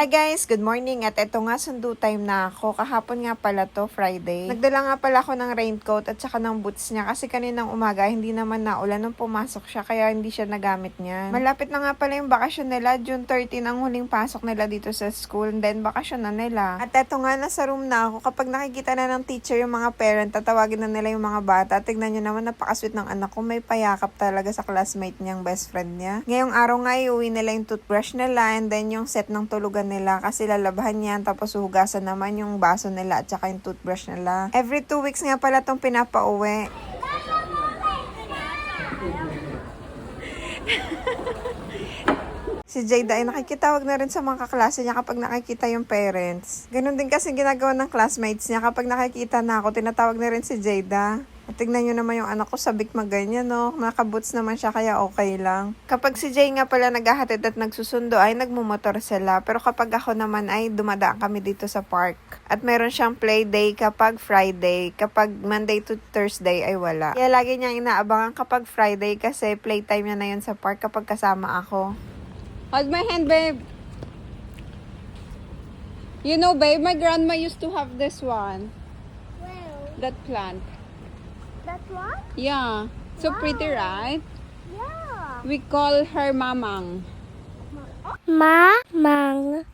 Hi guys! Good morning! At eto nga, sundo time na ako. Kahapon nga pala to, Friday. Nagdala nga pala ako ng raincoat at saka ng boots niya kasi kaninang umaga hindi naman naulan nung pumasok siya kaya hindi siya nagamit niya. Malapit na nga pala yung bakasyon nila. June 13 ang huling pasok nila dito sa school. And then bakasyon na nila. At eto nga, nasa room na ako. Kapag nakikita na ng teacher yung mga parent, tatawagin na nila yung mga bata. Tignan nyo naman, napakasweet ng anak ko. May payakap talaga sa classmate niyang best friend niya. Ngayong araw nga, iuwi nila yung toothbrush nila and then yung set ng tulugan nila kasi lalabahan yan tapos hugasan naman yung baso nila at saka yung toothbrush nila. Every 2 weeks nga pala itong pinapauwi. Si Jada ay nakikitawag na rin sa mga kaklase niya kapag nakikita yung parents. Ganun din kasi ginagawa ng classmates niya. Kapag nakikita na ako, tinatawag na rin si Jada. At tignan nyo naman yung anak ko, sabik maganyan, no? Nakaboots naman siya, kaya okay lang. Kapag si Jay nga pala naghahatid at nagsusundo, ay nagmumotor sila. Pero kapag ako naman ay dumadaan kami dito sa park. At meron siyang play day kapag Friday. Kapag Monday to Thursday ay wala. Kaya lagi niyang inaabangan kapag Friday kasi playtime niya na yun sa park kapag kasama ako. Hold my hand, babe. You know, babe, my grandma used to have this one. Well, That plant. that one? Yeah. So pretty, right? Yeah. We call her Mamang. Mamang.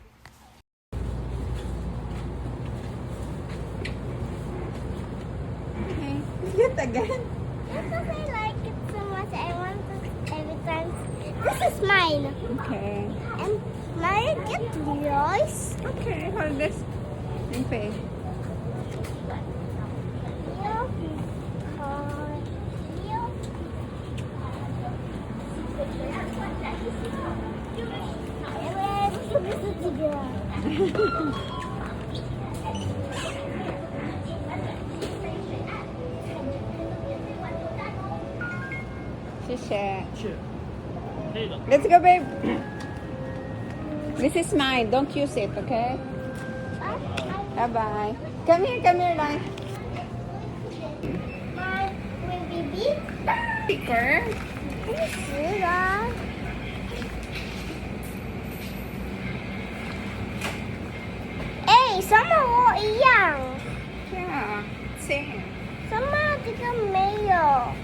Okay. Yet again? Because I like it so much, I want to every time. This is mine. Okay. And now you get yours. Okay, hold this. Okay. Shisha. Let's go, babe. This is mine. Don't use it, okay? Bye-bye. Come here, Lai. My baby. Sticker. Eh, sama mo iyang. Yeah. Same. Sama tika mayo.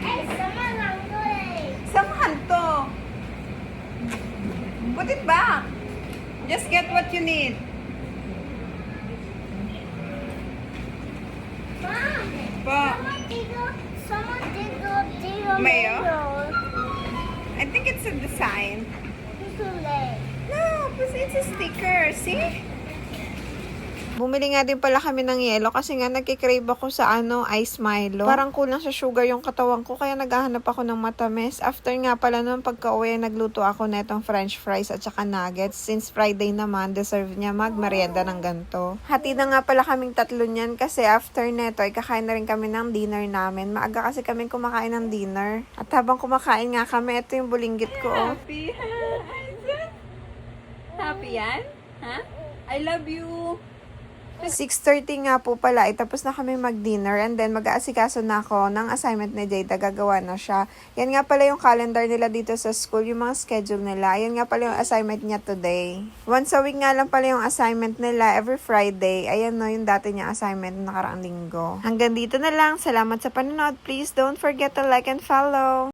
Eh, sama lang ko eh. Samahan to. Put it back. Just get what you need. Mom, Pa. sama tika Mayo? mayo. I think it's a design. Sulit. No, because it's a sticker. See? Bumili nga din pala kami ng yelo kasi nga nagkikrave ako sa ice Milo. Parang kulang sa sugar yung katawan ko kaya naghahanap ako ng matamis. After nga pala nung pagka-uwi, nagluto ako netong french fries at saka nuggets. Since Friday naman, deserve niya magmerienda ng ganito. Hati na nga pala kaming tatlo niyan kasi after neto ay kakain na rin kami ng dinner namin. Maaga kasi kaming kumakain ng dinner. At habang kumakain nga kami, ito yung bulinggit ko. Oh. Happy. Happy yan? Huh? I love you. 6:30 nga po pala, tapos na kami mag-dinner and then mag-aasikaso na ako ng assignment ni Jada, gagawa na siya. Yan nga pala yung calendar nila dito sa school, yung mga schedule nila. Yan nga pala yung assignment niya today. Once a week nga lang pala yung assignment nila, every Friday. Ayan no, yung dati niya assignment na nakaraang linggo. Hanggang dito na lang. Salamat sa panonood. Please don't forget to like and follow.